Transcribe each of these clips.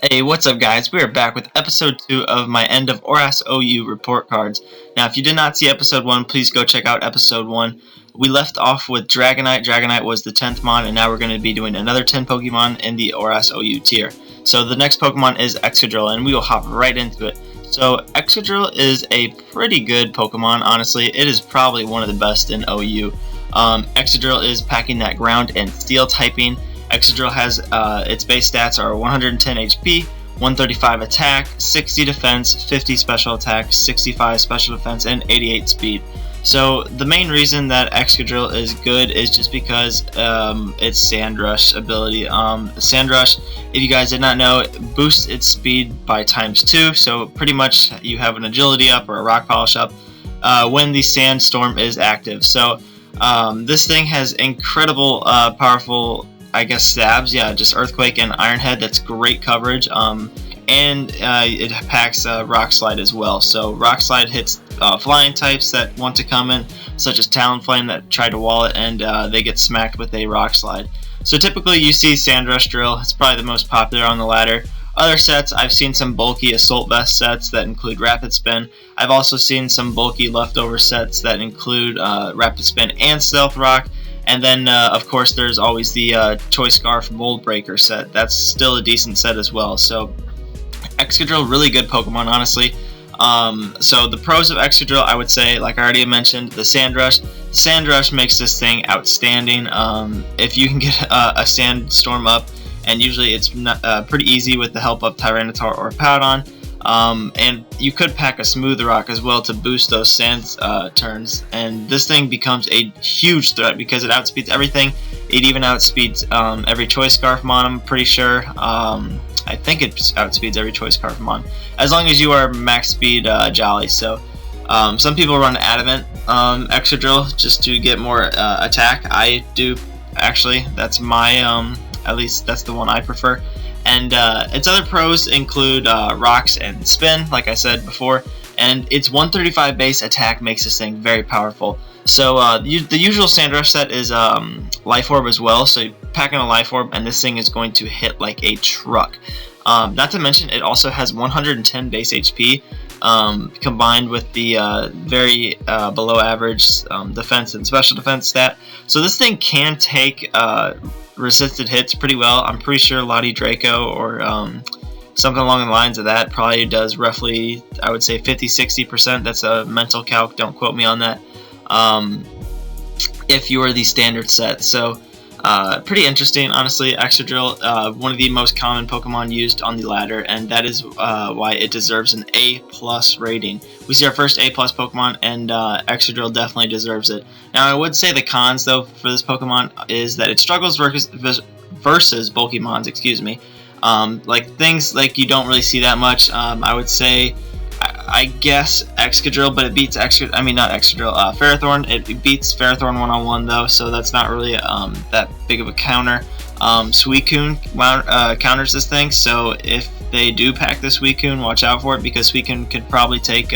Hey, what's up guys? We are back with episode 2 of my end of ORAS OU report cards. Now, if you did not see episode 1, please go check out episode 1. We left off with Dragonite. Dragonite was the 10th mon, and now we're going to be doing another 10 Pokemon in the ORAS OU tier. So the next Pokemon is Xdrill, and we will hop right into it. So Xdrill is a pretty good Pokemon, honestly. It is probably one of the best in OU. Xdrill is packing that ground and steel typing. Xdrill has its base stats are 110 HP, 135 attack, 60 defense, 50 special attack, 65 special defense, and 88 speed. So the main reason that Xdrill is good is just because its Sand Rush ability. Sand Rush, if you guys did not know, boosts its speed by ×2. So pretty much you have an agility up or a rock polish up when the Sandstorm is active. So this thing has incredible powerful, I guess, stabs. Yeah, just Earthquake and Iron Head. That's great coverage. And it packs Rock Slide as well. So Rock Slide hits flying types that want to come in, such as Talonflame that try to wall it, and they get smacked with a Rock Slide. So typically you see Sand Rush Drill. It's probably the most popular on the ladder. Other sets, I've seen some bulky Assault Vest sets that include Rapid Spin. I've also seen some bulky leftover sets that include Rapid Spin and Stealth Rock. And then, of course, there's always the Choice Scarf Mold Breaker set. That's still a decent set as well. So, Xdrill, really good Pokemon, honestly. So, the pros of Xdrill, I would say, like I already mentioned, the Sand Rush. Sand Rush makes this thing outstanding. If you can get a Sandstorm up, and usually it's pretty easy with the help of Tyranitar or Hipouton. And you could pack a Smooth Rock as well to boost those sand turns, and this thing becomes a huge threat because it outspeeds everything. It even outspeeds every Choice Scarf mon, I'm pretty sure. I think it outspeeds every Choice Scarf mon, as long as you are max speed Jolly. So some people run Adamant Xdrill just to get more attack. I do, actually. That's my, at least that's the one I prefer. And its other pros include Rocks and Spin, like I said before, and its 135 base attack makes this thing very powerful. So the usual Sand Rush set is Life Orb as well, so you pack in a Life Orb and this thing is going to hit like a truck. Not to mention, it also has 110 base HP, combined with the very below average defense and special defense stat. So this thing can take resisted hits pretty well. I'm pretty sure Lottie Draco or something along the lines of that probably does roughly, I would say, 50-60%. That's a mental calc, don't quote me on that, if you are the standard set. So pretty interesting, honestly. Xdrill, one of the most common Pokemon used on the ladder, and that is why it deserves an A+ rating. We see our first A+ Pokemon, and Xdrill definitely deserves it. Now, I would say the cons, though, for this Pokemon is that it struggles versus bulky mons, excuse me. Like, things like you don't really see that much. I would say, I guess Excadrill, but it beats Ferrothorn. It beats Ferrothorn one-on-one, though, so that's not really that big of a counter. Suicune counters this thing, so if they do pack the Suicune, watch out for it, because Suicune could probably take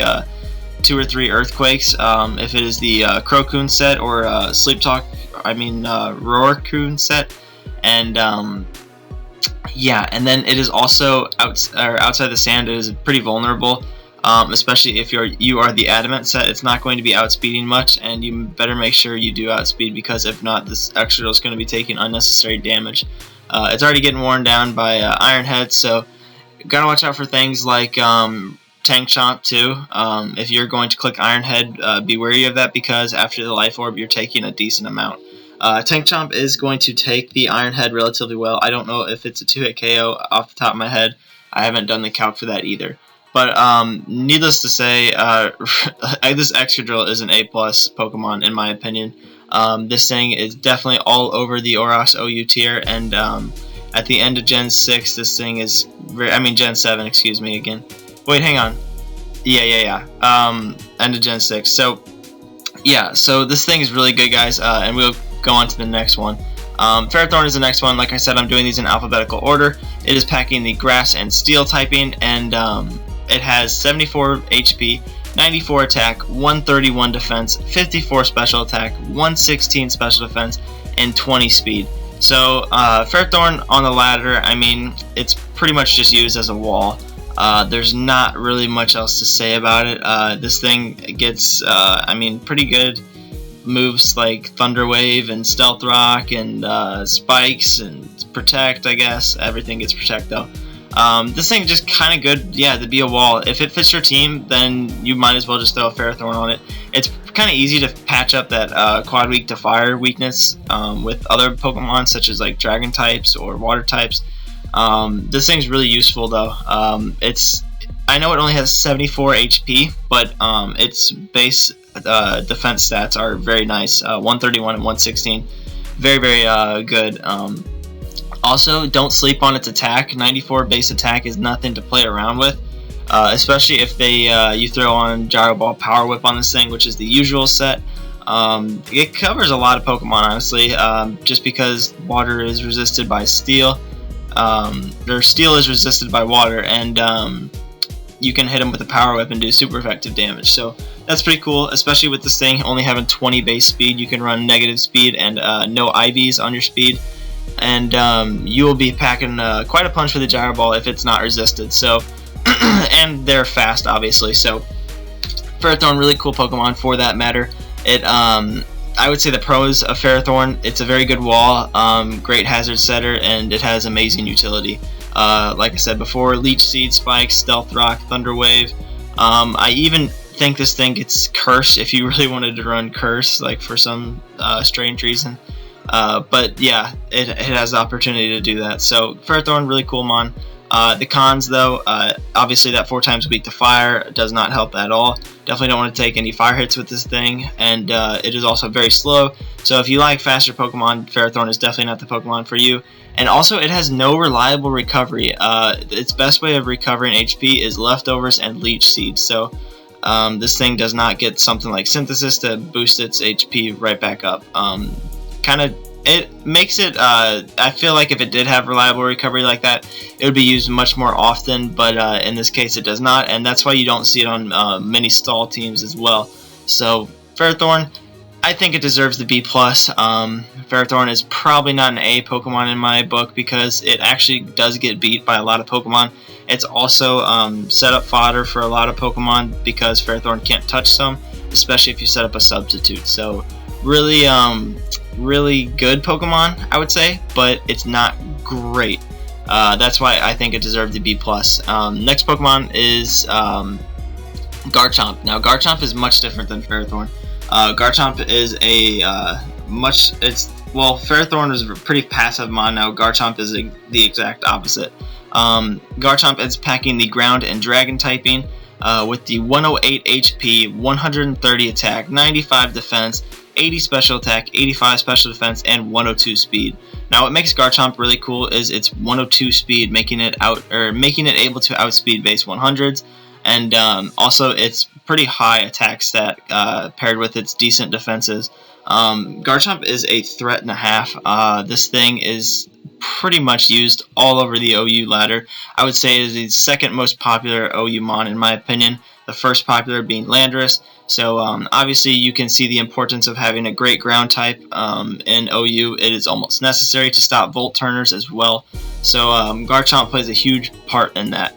2 or 3 Earthquakes if it is the Crocoon set or Roarcoon set. And yeah, and then it is also outside the sand. It is pretty vulnerable. Especially if you are the Adamant set. It's not going to be outspeeding much, and you better make sure you do outspeed, because if not, this Xdrill is going to be taking unnecessary damage. It's already getting worn down by Iron Head, so gotta watch out for things like Tank Chomp too. If you're going to click Iron Head, be wary of that, because after the Life Orb, you're taking a decent amount. Tank Chomp is going to take the Iron Head relatively well. I don't know if it's a 2-hit KO off the top of my head. I haven't done the calc for that either. But needless to say, this Xdrill is an A+ Pokemon, in my opinion. This thing is definitely all over the ORAS OU tier, and at the end of Gen 6, this thing is Gen 7, excuse me again. Wait, hang on. Yeah. End of Gen 6. So, yeah, so this thing is really good, guys, and we'll go on to the next one. Ferrothorn is the next one. Like I said, I'm doing these in alphabetical order. It is packing the Grass and Steel typing, and it has 74 HP, 94 attack, 131 defense, 54 special attack, 116 special defense, and 20 speed. So Ferrothorn on the ladder, I mean, it's pretty much just used as a wall. There's not really much else to say about it. This thing gets, I mean, pretty good moves like Thunder Wave and Stealth Rock and Spikes and Protect, I guess. Everything gets Protect though. This thing just kind of good, yeah, to be a wall. If it fits your team, then you might as well just throw a Ferrothorn on it. It's kind of easy to patch up that Quad Weak to Fire weakness with other Pokemon such as like Dragon types or Water types. This thing's really useful though. I know it only has 74 HP, but its base defense stats are very nice. 131 and 116, very very good. Also, don't sleep on its attack. 94 base attack is nothing to play around with, especially if you throw on Gyro Ball Power Whip on this thing, which is the usual set. It covers a lot of Pokemon, honestly, just because water is resisted by steel. Or steel is resisted by water, and you can hit them with a Power Whip and do super effective damage. So that's pretty cool, especially with this thing only having 20 base speed. You can run negative speed and no IVs on your speed. And you will be packing quite a punch for the Gyro Ball if it's not resisted. So, and they're fast, obviously. So, Ferrothorn, really cool Pokemon for that matter. I would say the pros of Ferrothorn: it's a very good wall, great hazard setter, and it has amazing utility. Like I said before, Leech Seed, Spikes, Stealth Rock, Thunder Wave. I even think this thing gets Curse if you really wanted to run Curse, like for some strange reason. But yeah, it has the opportunity to do that. So Ferrothorn, really cool mon. The cons though, obviously that 4 times weak to fire does not help at all. Definitely don't want to take any fire hits with this thing, and it is also very slow. So if you like faster Pokemon, Ferrothorn is definitely not the Pokemon for you. And also it has no reliable recovery. Its best way of recovering HP is leftovers and Leech Seed. So this thing does not get something like Synthesis to boost its HP right back up. It makes it, I feel like if it did have reliable recovery like that, it would be used much more often, but in this case it does not, and that's why you don't see it on many stall teams as well. So Ferrothorn, I think it deserves the B+. Ferrothorn is probably not an A Pokemon in my book because it actually does get beat by a lot of Pokemon. It's also setup fodder for a lot of Pokemon because Ferrothorn can't touch some, especially if you set up a substitute. So really really good Pokemon, I would say, but it's not great. That's why I think it deserved the B+. Next Pokemon is Garchomp. Now Garchomp is much different than Ferrothorn. Garchomp is Ferrothorn is a pretty passive mon. Now Garchomp is the exact opposite. Garchomp is packing the ground and dragon typing with the 108 HP, 130 attack, 95 defense, 80 special attack, 85 special defense, and 102 speed. Now, what makes Garchomp really cool is its 102 speed, making it able to outspeed base 100s, and also its pretty high attack stat paired with its decent defenses. Garchomp is a threat and a half. This thing is pretty much used all over the OU ladder. I would say it is the second most popular OU mon in my opinion. The first popular being Landorus. So obviously you can see the importance of having a great ground type in OU. It is almost necessary to stop Volt Turners as well. So Garchomp plays a huge part in that.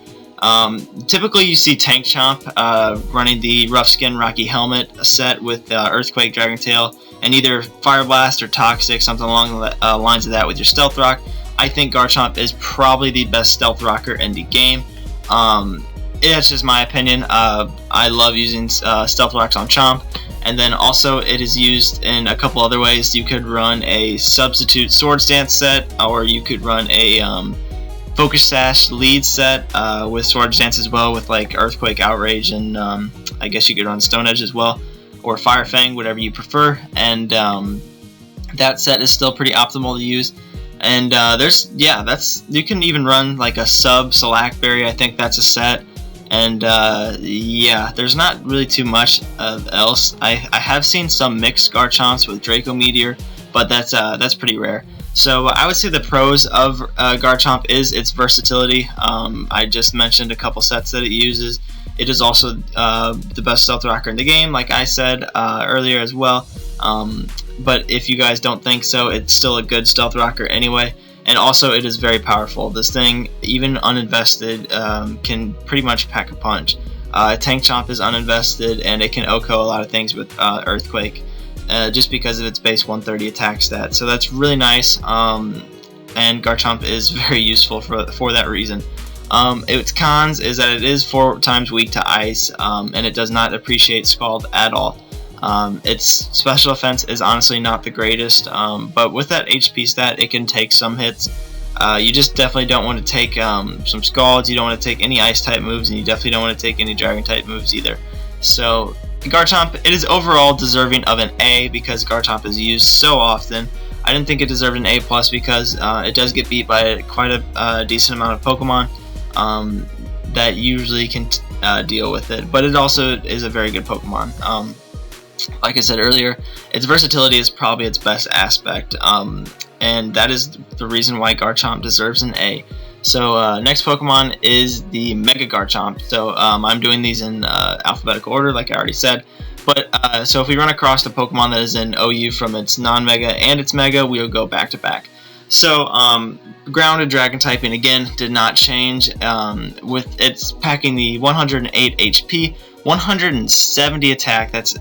Typically you see Tank Chomp running the Rough Skin Rocky Helmet set with Earthquake, Dragon Tail, and either Fire Blast or Toxic, something along the lines of that with your Stealth Rock. I think Garchomp is probably the best Stealth Rocker in the game. That's just my opinion. I love using Stealth Rocks on Chomp, and then also it is used in a couple other ways. You could run a substitute Swords Dance set, or you could run a Focus Sash lead set with Swords Dance as well, with like Earthquake, Outrage, and I guess you could run Stone Edge as well, or Fire Fang, whatever you prefer. And that set is still pretty optimal to use. And you can even run like a sub Slackberry. I think that's a set. And yeah, there's not really too much else. I have seen some mixed Garchomps with Draco Meteor, but that's pretty rare. So I would say the pros of Garchomp is its versatility. I just mentioned a couple sets that it uses. It is also the best Stealth Rocker in the game, like I said earlier as well. but if you guys don't think so, it's still a good stealth rocker anyway. And also, it is very powerful. This thing, even uninvested, can pretty much pack a punch. Tank Chomp is uninvested, and it can OHKO a lot of things with Earthquake, just because of its base 130 attack stat. So that's really nice, and Garchomp is very useful for that reason. Its cons is that it is 4 times weak to Ice, and it does not appreciate Scald at all. Its special offense is honestly not the greatest, but with that HP stat, it can take some hits. You just definitely don't want to take some Scalds, you don't want to take any Ice type moves, and you definitely don't want to take any Dragon type moves either. So Garchomp, it is overall deserving of an A because Garchomp is used so often. I didn't think it deserved an A+ because it does get beat by quite a decent amount of Pokemon that usually can deal with it, but it also is a very good Pokemon. Like I said earlier, its versatility is probably its best aspect, and that is the reason why Garchomp deserves an A. So next Pokemon is the Mega-Garchomp. So I'm doing these in alphabetical order, like I already said. But so if we run across the Pokemon that is in OU from its non-Mega and its Mega, we'll go back to back. So ground and Dragon typing again did not change. With its packing the 108 HP, 170 attack. That's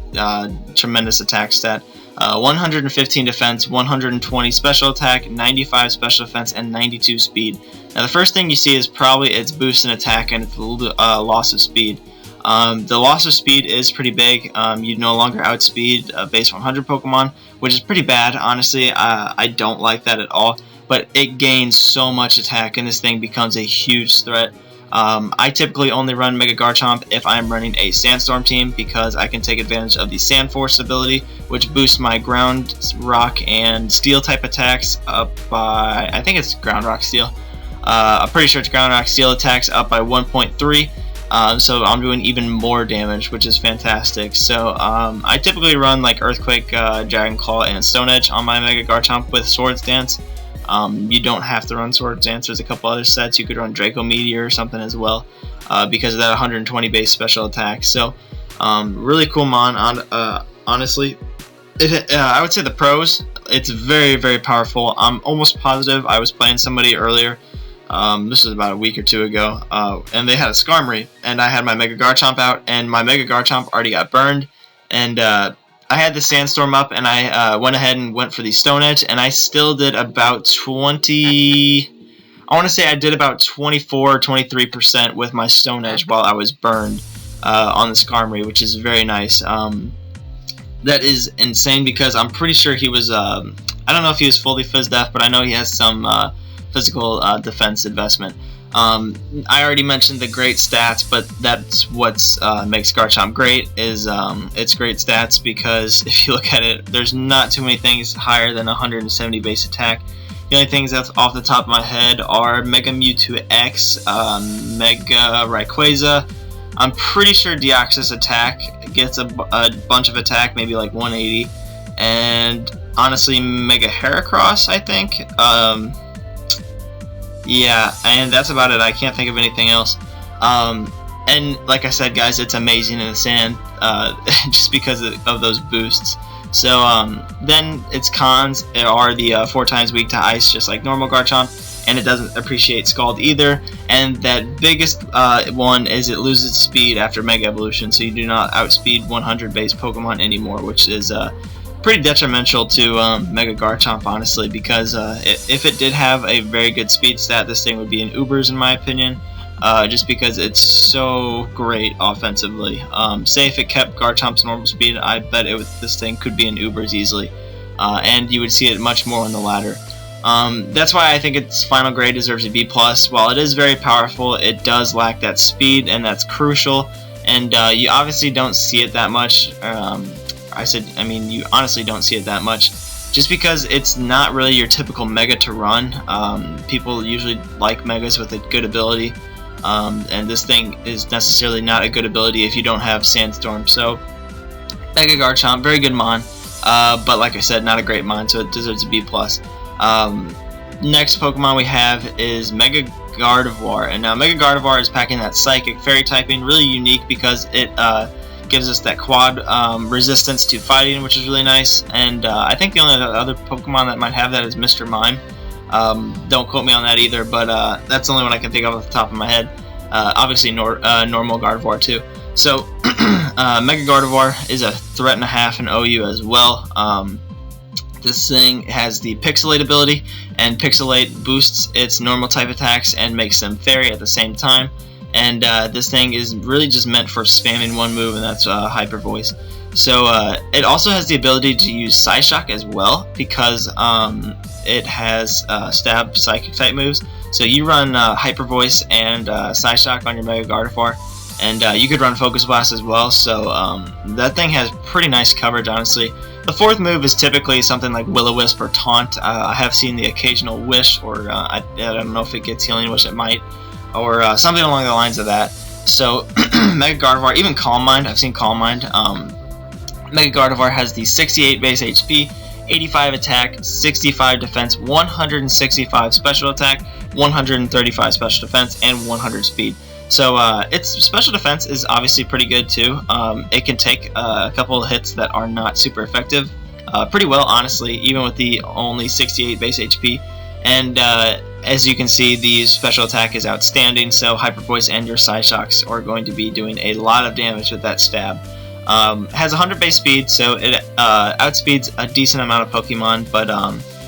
tremendous attack stat. 115 defense, 120 special attack, 95 special defense, and 92 speed. Now the first thing you see is probably its boost in attack and its loss of speed. The loss of speed is pretty big. You no longer outspeed base 100 Pokemon, which is pretty bad, honestly. I don't like that at all, but it gains so much attack and this thing becomes a huge threat. I typically only run Mega-Garchomp if I'm running a Sandstorm team because I can take advantage of the Sand Force ability, which boosts my Ground, Rock, and Steel type attacks up by, I think it's Ground, Rock, Steel. I'm pretty sure it's Ground, Rock, Steel attacks up by 1.3. So I'm doing even more damage, which is fantastic. So I typically run like Earthquake, Dragon Claw, and Stone Edge on my Mega-Garchomp with Swords Dance. You don't have to run Swords Dance. There's a couple other sets. You could run Draco Meteor or something as well because of that 120 base special attack. So really cool mon. Honestly, I would say the pros. It's very, very powerful. I'm almost positive I was playing somebody earlier. This was about a week or two ago, and they had a Skarmory, and I had my Mega-Garchomp out, and my Mega-Garchomp already got burned, and I had the Sandstorm up, and I went ahead and went for the Stone Edge, and I still did about 20... I want to say I did about 24 or 23% with my Stone Edge while I was burned on the Skarmory, which is very nice. That is insane because I'm pretty sure he was... I don't know if he was fully Fizz Def, but I know he has some... physical defense investment. I already mentioned the great stats, but that's what makes Garchomp great is its great stats, because if you look at it, there's not too many things higher than 170 base attack. The only things that's off the top of my head are Mega Mewtwo X, Mega Rayquaza. I'm pretty sure Deoxys attack gets a bunch of attack, maybe like 180, and honestly Mega Heracross, I think. Yeah, and that's about it. I can't think of anything else. And like I said, guys, it's amazing in the sand just because of those boosts. So then its cons are the 4 times weak to Ice, just like normal Garchomp, and it doesn't appreciate Scald either. And that biggest one is it loses speed after Mega Evolution, so you do not outspeed 100 base Pokemon anymore, which is pretty detrimental to Mega-Garchomp, honestly, because if it did have a very good speed stat, this thing would be an Ubers in my opinion, just because it's so great offensively. Say if it kept Garchomp's normal speed, I bet this thing could be an Ubers easily, and you would see it much more on the ladder. That's why I think its final grade deserves a B+. While it is very powerful, it does lack that speed, and that's crucial, and you obviously don't see it that much. I mean, you honestly don't see it that much, just because it's not really your typical Mega to run. People usually like Megas with a good ability, and this thing is necessarily not a good ability if you don't have Sandstorm. So, Mega-Garchomp, very good mon, but like I said, not a great mon, so it deserves a B+. Next Pokemon we have is Mega-Gardevoir, and now Mega-Gardevoir is packing that Psychic Fairy typing, really unique because it gives us that quad resistance to fighting, which is really nice. And I think the only other Pokemon that might have that is Mr. Mime. Don't quote me on that either, but that's the only one I can think of off the top of my head. Obviously, normal Gardevoir too. So, Mega-Gardevoir is a threat and a half in OU as well. This thing has the Pixelate ability, and Pixelate boosts its normal type attacks and makes them fairy at the same time. And this thing is really just meant for spamming one move, and that's Hyper Voice. So it also has the ability to use Psyshock as well, because it has stab psychic type moves. So you run Hyper Voice and Psyshock on your Mega-Gardevoir, and you could run Focus Blast as well. So that thing has pretty nice coverage, honestly. The fourth move is typically something like Will-O-Wisp or Taunt. I have seen the occasional Wish, or I don't know if it gets Healing Wish, it might, or something along the lines of that. So Mega-Gardevoir, even Calm Mind, I've seen Calm Mind. Mega-Gardevoir has the 68 base HP, 85 attack, 65 defense, 165 special attack, 135 special defense, and 100 speed. So its special defense is obviously pretty good too. It can take a couple of hits that are not super effective pretty well, honestly, even with the only 68 base HP. And as you can see, the special attack is outstanding, so Hyper Voice and your Psyshocks are going to be doing a lot of damage with that stab. Has 100 base speed, so it outspeeds a decent amount of Pokemon, but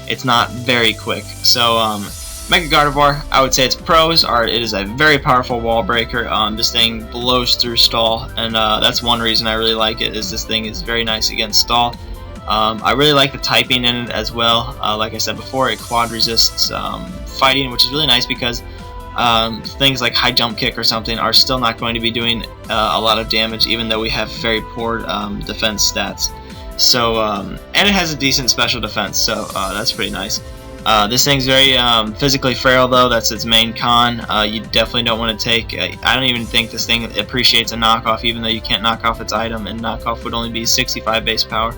it's not very quick. So Mega-Gardevoir, I would say its pros are it is a very powerful wall breaker. This thing blows through stall, and that's one reason I really like it, is this thing is very nice against stall. I really like the typing in it as well. Like I said before, it quad resists fighting, which is really nice because things like high jump kick or something are still not going to be doing a lot of damage, even though we have very poor defense stats. So and it has a decent special defense, so that's pretty nice. This thing's very physically frail, though. That's its main con. You definitely don't want to take... I don't even think this thing appreciates a knockoff, even though you can't knock off its item, and knockoff would only be 65 base power.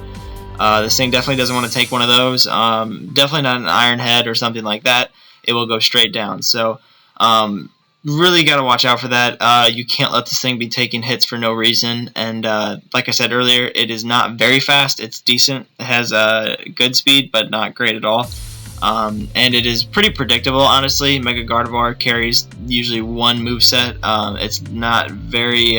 This thing definitely doesn't want to take one of those. Definitely not an Iron Head or something like that. It will go straight down. So really got to watch out for that. You can't let this thing be taking hits for no reason. And like I said earlier, it is not very fast. It's decent. It has good speed, but not great at all. And it is pretty predictable, honestly. Mega-Gardevoir carries usually one moveset. It's not very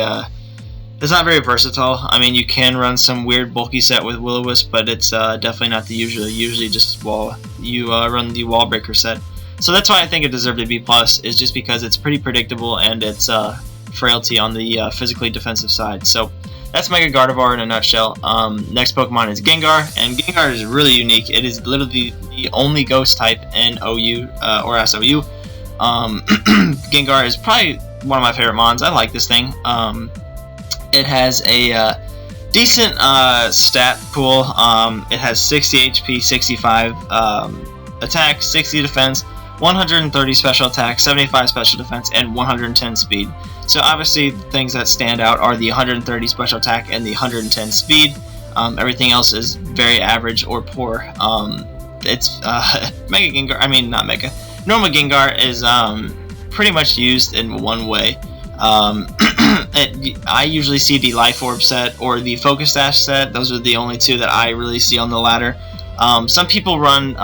versatile. I mean, you can run some weird bulky set with Will-O-Wisp, but it's definitely not the usual. Usually just run the wall breaker set. So that's why I think it deserved a B+, is just because it's pretty predictable and its frailty on the physically defensive side. So that's Mega-Gardevoir in a nutshell. Next Pokemon is Gengar, and Gengar is really unique. It is literally the only ghost type in OU, ORAS OU. Gengar is probably one of my favorite mons. I like this thing. It has a decent stat pool. It has 60 HP, 65 attack, 60 defense, 130 special attack, 75 special defense, and 110 speed. So obviously things that stand out are the 130 special attack and the 110 speed. Everything else is very average or poor. It's Mega Gengar, I mean not Mega. Normal Gengar is pretty much used in one way. I usually see the Life Orb set or the Focus Dash set. Those are the only two that I really see on the ladder. Some people run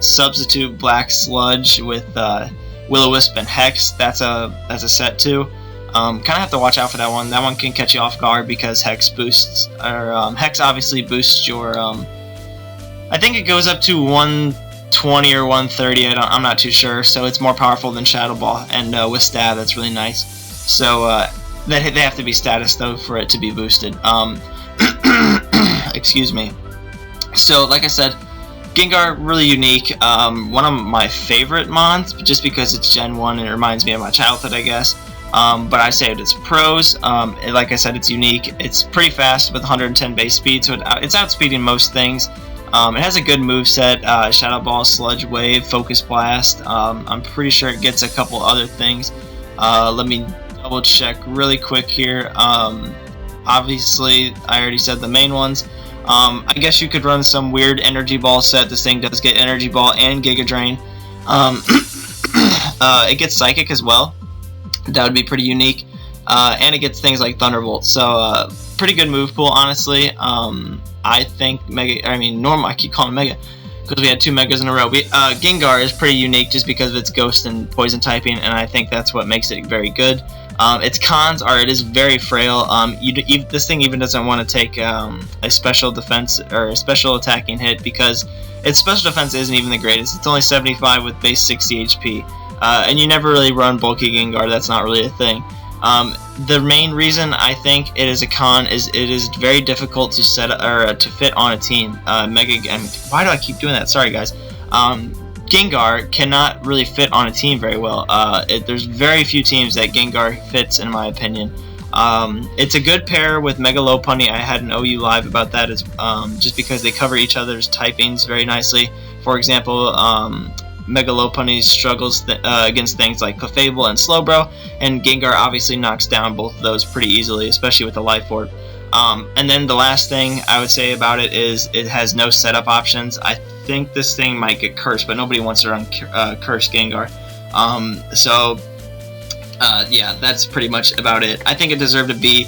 Substitute Black Sludge with Will-O-Wisp and Hex. That's a set too. Kind of have to watch out for that one. That one can catch you off guard because Hex boosts, or Hex obviously boosts your. I think it goes up to 120 or 130. I'm not too sure. So it's more powerful than Shadow Ball, and with Stab, that's really nice. So they have to be status though for it to be boosted. Excuse me. So like I said, Gengar really unique. One of my favorite mons, just because it's Gen 1 and it reminds me of my childhood, I guess. But I say its pros. Like I said, it's unique. It's pretty fast with 110 base speed, so it's outspeeding most things. It has a good moveset, Shadow Ball, Sludge Wave, Focus Blast. I'm pretty sure it gets a couple other things. Let me double check really quick here. Obviously, I already said the main ones. I guess you could run some weird Energy Ball set. This thing does get Energy Ball and Giga Drain. It gets Psychic as well. That would be pretty unique. and it gets things like Thunderbolt. So pretty good move pool, honestly. I think I keep calling Mega because we had 2 Megas in a row. Gengar is pretty unique just because of its Ghost and Poison typing, and I think that's what makes it very good. Its cons are it is very frail. This thing even doesn't want to take a special defense or a special attacking hit because its special defense isn't even the greatest. It's only 75 with base 60 HP, and you never really run bulky Gengar. That's not really a thing. The main reason I think it is a con is it is very difficult to set or to fit on a team. Why do I keep doing that? Sorry, guys. Gengar cannot really fit on a team very well. There's very few teams that Gengar fits, in my opinion. It's a good pair with Mega Lopunny. I had an OU live about that, just because they cover each other's typings very nicely. For example, Mega Lopunny struggles against things like Clefable and Slowbro, and Gengar obviously knocks down both of those pretty easily, especially with the Life Orb. And then the last thing I would say about it is it has no setup options. I think this thing might get cursed, but nobody wants to run cursed Gengar. Yeah, that's pretty much about it. I think it deserved to be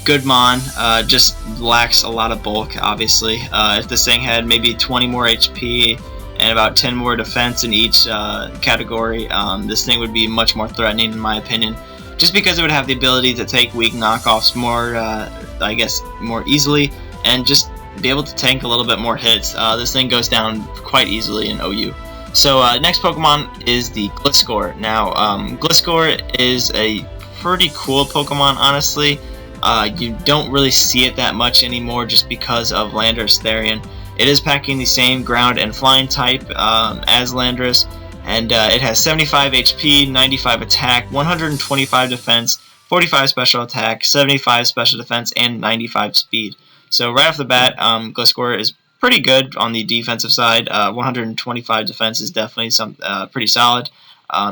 good Mon, just lacks a lot of bulk, obviously. If this thing had maybe 20 more HP and about 10 more defense in each category, this thing would be much more threatening, in my opinion. Just because it would have the ability to take weak knockoffs more, I guess, more easily, and just be able to tank a little bit more hits. This thing goes down quite easily in OU. So next Pokemon is the Gliscor. Now, Gliscor is a pretty cool Pokemon, honestly. You don't really see it that much anymore just because of Landorus Therian. It is packing the same ground and flying type as Landorus, and it has 75 HP, 95 attack, 125 defense, 45 special attack, 75 special defense, and 95 speed. So right off the bat, Gliscor is pretty good on the defensive side. 125 defense is definitely pretty solid.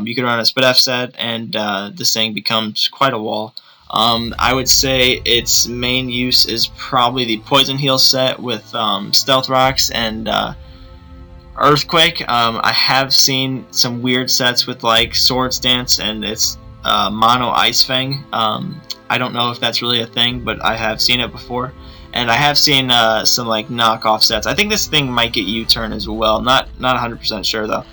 You can run a Spidef set, and this thing becomes quite a wall. I would say its main use is probably the Poison Heal set with Stealth Rocks and Earthquake. I have seen some weird sets with like Swords Dance and its Mono Ice Fang. I don't know if that's really a thing, but I have seen it before. And I have seen some like knockoff sets. I think this thing might get U-turn as well. Not 100% sure though.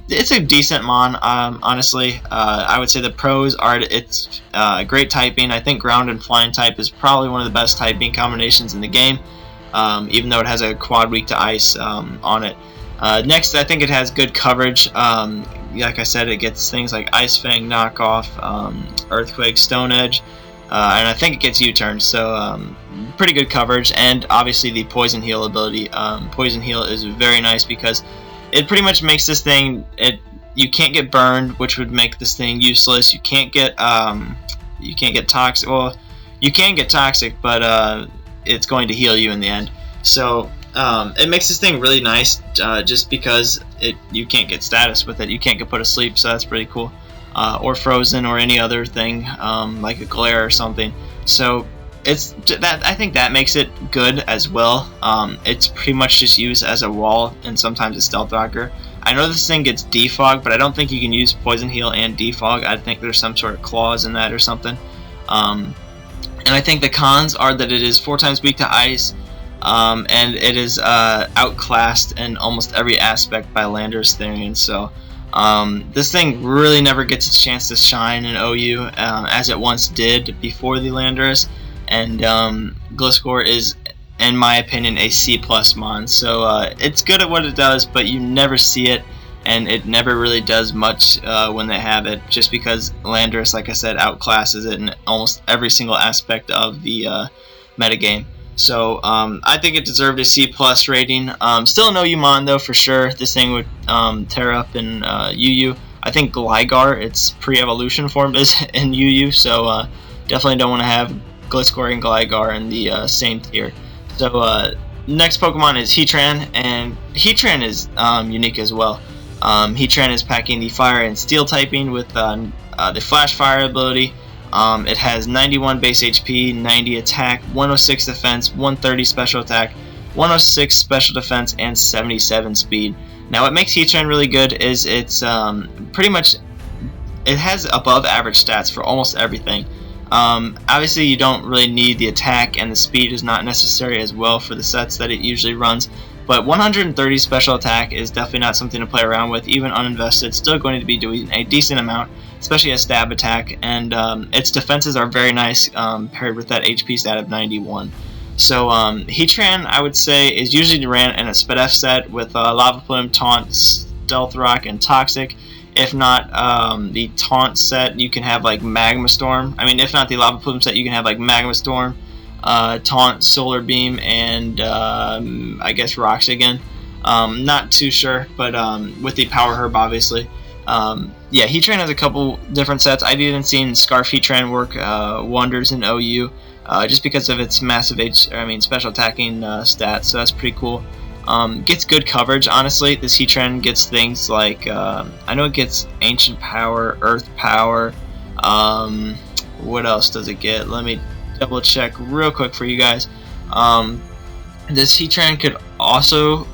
It's a decent Mon, honestly. I would say the pros are it's great typing. I think ground and flying type is probably one of the best typing combinations in the game, even though it has a quad weak to ice on it. Next, I think it has good coverage. Like I said, it gets things like Ice Fang, Knockoff, Earthquake, Stone Edge, and I think it gets U-turn, so pretty good coverage. And obviously the Poison Heal ability. Poison Heal is very nice because it pretty much makes this thing, you can't get burned, which would make this thing useless. You can't get toxic. Well, you can get toxic, but it's going to heal you in the end. So it makes this thing really nice, just because you can't get status with it. You can't get put asleep, so that's pretty cool. Or frozen, or any other thing like a glare or something. So I think that makes it good as well. It's pretty much just used as a wall and sometimes a stealth rocker. I know this thing gets defog, but I don't think you can use Poison Heal and defog. I think there's some sort of clause in that or something. And I think the cons are that it is 4 times weak to ice, and it is outclassed in almost every aspect by Landorus Therian. So this thing really never gets its chance to shine in OU, as it once did before the Landorus. And Gliscor is, in my opinion, a C+ Mon. So it's good at what it does, but you never see it, and it never really does much when they have it, just because Landorus, like I said, outclasses it in almost every single aspect of the metagame. So I think it deserved a C+ rating. Still an OU Mon though, for sure. This thing would tear up in UU. I think Gligar, its pre-evolution form, is in UU, so definitely don't want to have Gliscor and Gligar in the same tier. So next Pokemon is Heatran, and Heatran is unique as well. Heatran is packing the Fire and Steel typing with the Flash Fire ability. It has 91 base HP, 90 attack, 106 defense, 130 special attack, 106 special defense, and 77 speed. Now what makes Heatran really good is it's pretty much it has above average stats for almost everything. Obviously, you don't really need the attack, and the speed is not necessary as well for the sets that it usually runs. But 130 special attack is definitely not something to play around with, even uninvested. Still going to be doing a decent amount, especially a stab attack, and its defenses are very nice paired with that HP stat of 91. So Heatran, I would say, is usually ran in a SpDef set with Lava Plume, Taunt, Stealth Rock, and Toxic. If not the Taunt set, you can have like Magma Storm. I mean, if not the Lava Plume set, you can have like Magma Storm, Taunt, Solar Beam, and I guess Rocks again. Not too sure, but with the Power Herb, obviously. Yeah, Heatran has a couple different sets. I've even seen Scarf Heatran work wonders in OU, just because of its massive special attacking stats. So that's pretty cool. Gets good coverage, honestly. This Heatran gets things like, I know it gets Ancient Power, Earth Power. What else does it get? Let me double check real quick for you guys. This Heatran could also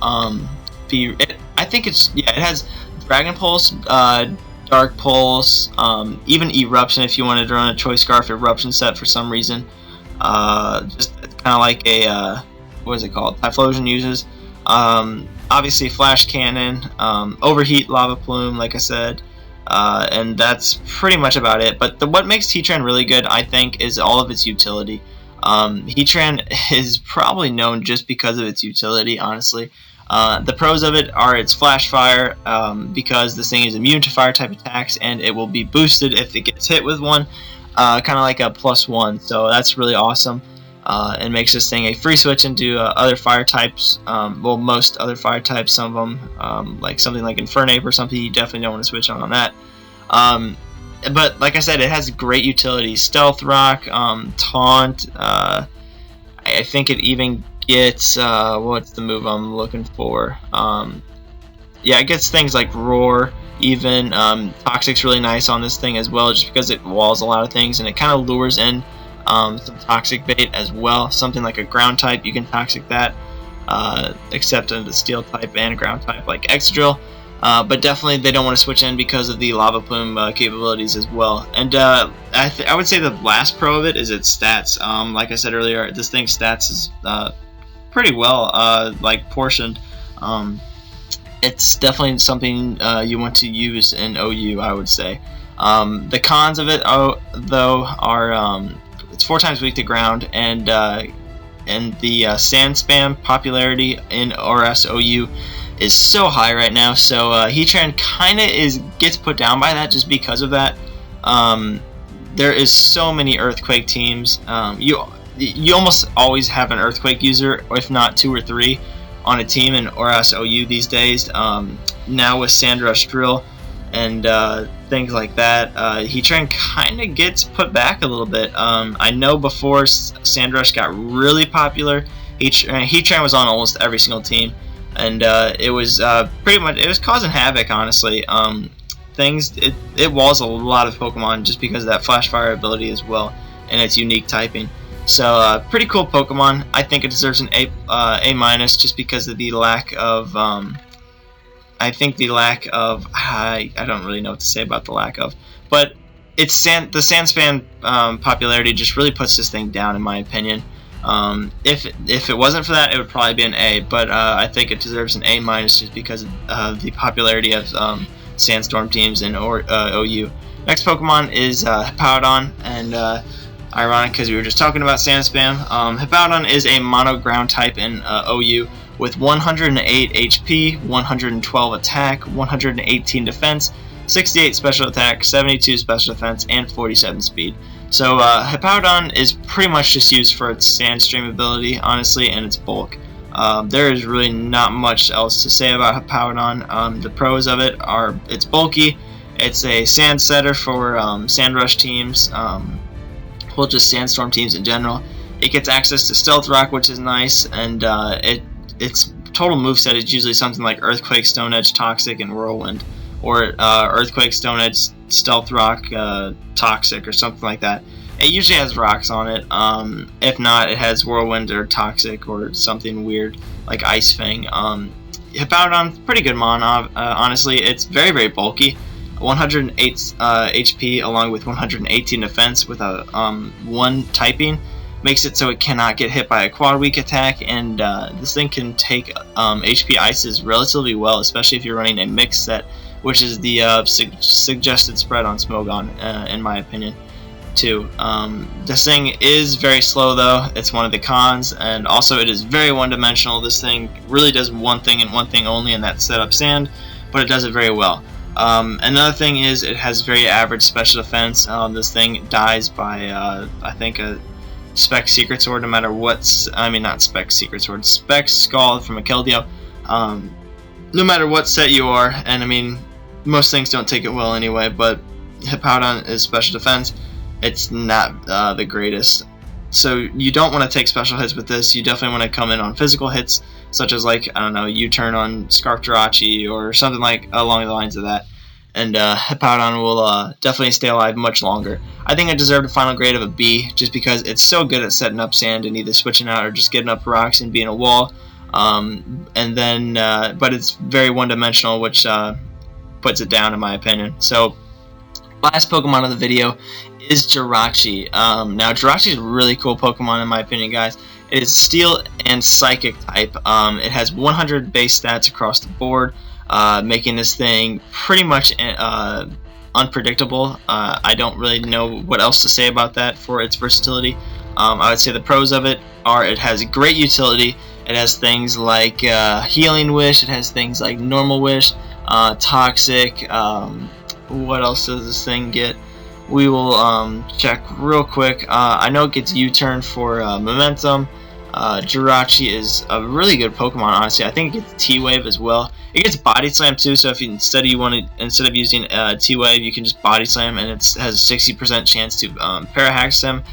be, I think it has Dragon Pulse, Dark Pulse, even Eruption if you wanted to run a Choice Scarf Eruption set for some reason. Just kind of like a, what is it called? Typhlosion uses. Obviously Flash Cannon, Overheat, Lava Plume, like I said, and that's pretty much about it. But what makes Heatran really good, I think, is all of its utility. Heatran is probably known just because of its utility, honestly. The pros of it are its Flash Fire, because this thing is immune to fire type attacks, and it will be boosted if it gets hit with one, kind of like a +1, so that's really awesome. It makes this thing a free switch into other fire types, well, most other fire types. Some of them, like something like Infernape or something, you definitely don't want to switch on that. But like I said, it has great utility. Stealth Rock, Taunt, I think it even gets, what's the move I'm looking for? Yeah, it gets things like Roar, even. Toxic's really nice on this thing as well, just because it walls a lot of things, and it kind of lures in some Toxic bait as well. Something like a Ground type, you can Toxic that, except in the Steel type and Ground type like Xdrill. But definitely they don't want to switch in because of the Lava Plume capabilities as well. And I would say the last pro of it is its stats. Like I said earlier, this thing's stats is pretty well like portioned. It's definitely something you want to use in OU, I would say. The cons of it, though, are it's 4 times weak to ground, and the sand spam popularity in ORAS OU is so high right now. So Heatran kind of gets put down by that just because of that. There is so many Earthquake teams. You almost always have an Earthquake user, if not 2 or 3, on a team in ORAS OU these days. Now with Sandrush Drill and things like that, Heatran kind of gets put back a little bit. I know before Sandrush got really popular, Heatran was on almost every single team, and it was pretty much, it was causing havoc, honestly. It walls a lot of Pokemon just because of that Flash Fire ability as well, and its unique typing. So pretty cool Pokemon. I think it deserves an A- just because of the lack of I don't really know what to say about the lack of, but it's the sand spam popularity just really puts this thing down, in my opinion. If it wasn't for that, it would probably be an A, but I think it deserves an A- just because of the popularity of Sandstorm teams in OU. Next Pokemon is Hipouton, and ironic because we were just talking about sand spam. Hipouton is a mono ground type in OU with 108 HP, 112 attack, 118 defense, 68 special attack, 72 special defense, and 47 speed. So Hipouton is pretty much just used for its sand stream ability, honestly, and its bulk. There is really not much else to say about Hipouton. The pros of it are it's bulky, it's a sand setter for sand rush teams, well, just sandstorm teams in general. It gets access to Stealth Rock, which is nice, and its total moveset is usually something like Earthquake, Stone Edge, Toxic, and Whirlwind, or Earthquake, Stone Edge, Stealth Rock, Toxic, or something like that. It usually has rocks on it. If not, it has Whirlwind or Toxic or something weird like Ice Fang. Hipouton's pretty good mon, honestly. It's very, very bulky. 108 HP along with 118 defense with a 1 typing makes it so it cannot get hit by a quad weak attack, and this thing can take HP ices relatively well, especially if you're running a mix set, which is the suggested spread on Smogon, in my opinion, too. This thing is very slow though, it's one of the cons, and also it is very one-dimensional. This thing really does one thing and one thing only, and that's set up sand, but it does it very well. Another thing is it has very average special defense. This thing dies by I think a Spec Secret Sword, no matter what's, I mean not Spec Secret Sword, Spec Scald from a Keldeo, no matter what set you are, and I mean most things don't take it well anyway, but Hipouton is special defense. It's not the greatest, so you don't want to take special hits with this. You definitely want to come in on physical hits, such as like, I don't know, U-turn on Scarf Jirachi or something like along the lines of that, and Hipouton will definitely stay alive much longer. I think it deserved a final grade of a B, just because it's so good at setting up sand and either switching out or just getting up rocks and being a wall, and then but it's very one-dimensional, which puts it down in my opinion. So last Pokemon of the video is Jirachi. Now Jirachi is a really cool Pokemon in my opinion, guys. It is Steel and Psychic type. It has 100 base stats across the board, making this thing pretty much unpredictable. I don't really know what else to say about that for its versatility. I would say the pros of it are it has great utility. It has things like Healing Wish, it has things like Normal Wish, Toxic, what else does this thing get? We will check real quick. I know it gets U-turn for Momentum. Jirachi is a really good Pokemon, honestly. I think it gets T-Wave as well. It gets Body Slam too, so if you instead of using T-Wave, you can just Body Slam, and it has a 60% chance to Parahax him.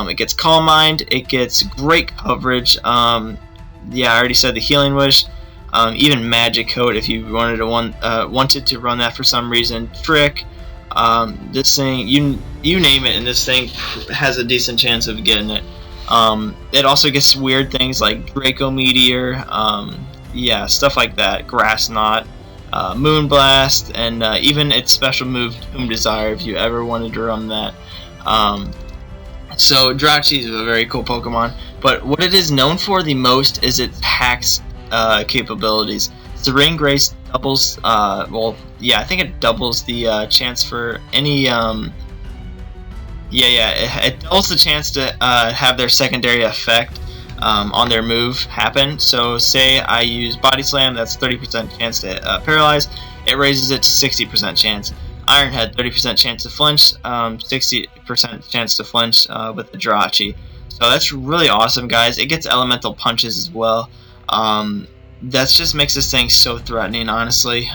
It gets Calm Mind. It gets great coverage. Yeah, I already said the Healing Wish. Even Magic Coat if you wanted to run that for some reason. Trick. This thing, you name it, and this thing has a decent chance of getting it. It also gets weird things like Draco Meteor, yeah, stuff like that, Grass Knot, Moonblast, and even its special move, Tomb Desire, if you ever wanted to run that. So Jirachi is a very cool Pokemon, but what it is known for the most is its hacks capabilities. Serene Grace doubles, well, yeah, I think it doubles the chance for any, it doubles the chance to have their secondary effect on their move happen. So say I use Body Slam, that's 30% chance to paralyze, it raises it to 60% chance. Iron Head, 30% chance to flinch, 60% chance to flinch with the Jirachi. So that's really awesome, guys. It gets Elemental Punches as well. That just makes this thing so threatening, honestly.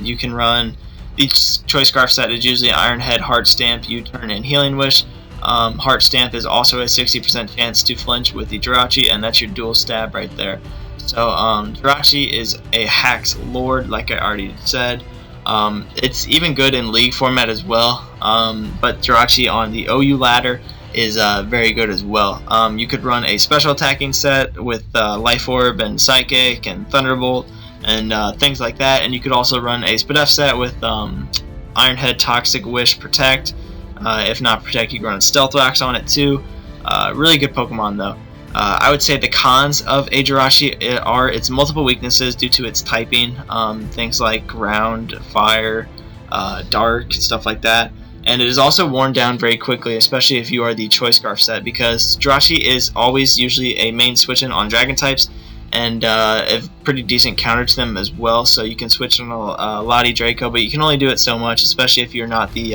You can run, each Choice Scarf set is usually Iron Head, Heart Stamp, U-turn, and Healing Wish. Heart Stamp is also a 60% chance to flinch with the Jirachi, and that's your dual stab right there. So Jirachi is a hacks lord, like I already said. It's even good in League format as well, but Jirachi on the OU ladder is very good as well. You could run a special attacking set with Life Orb and Psychic and Thunderbolt and things like that, and you could also run a SPDF set with Iron Head, Toxic Wish, Protect. If not Protect, you can run Stealth Wax on it too. Really good Pokemon though. I would say the cons of a Jirachi are its multiple weaknesses due to its typing, things like Ground, Fire, Dark, stuff like that. And it is also worn down very quickly, especially if you are the Choice Scarf set, because Jirachi is always usually a main switch-in on Dragon types, and a pretty decent counter to them as well, so you can switch on a Lottie Draco, but you can only do it so much, especially if you're not the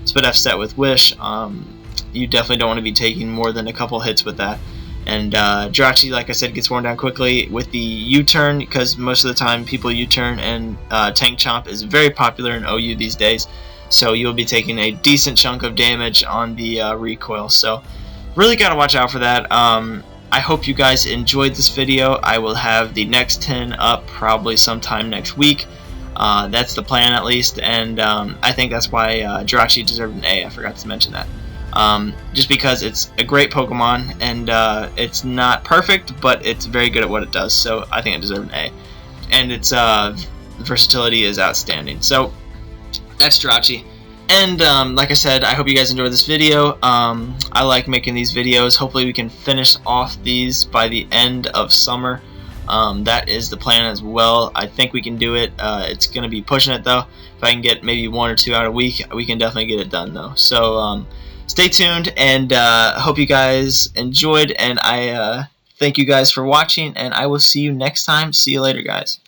SPDF set with Wish. You definitely don't want to be taking more than a couple hits with that. And Jirachi, like I said, gets worn down quickly with the U-turn, because most of the time people U-turn, and Tank Chomp is very popular in OU these days. So you'll be taking a decent chunk of damage on the recoil. So really got to watch out for that. I hope you guys enjoyed this video. I will have the next 10 up probably sometime next week. That's the plan at least. And I think that's why Jirachi deserved an A. I forgot to mention that. Just because it's a great Pokemon, and it's not perfect, but it's very good at what it does. So I think it deserved an A. And its versatility is outstanding. So that's Jirachi. And like I said, I hope you guys enjoyed this video. I like making these videos. Hopefully we can finish off these by the end of summer. That is the plan as well. I think we can do it. It's going to be pushing it though. If I can get maybe 1 or 2 out a week, we can definitely get it done though. So stay tuned, and hope you guys enjoyed, and I thank you guys for watching, and I will see you next time. See you later, guys.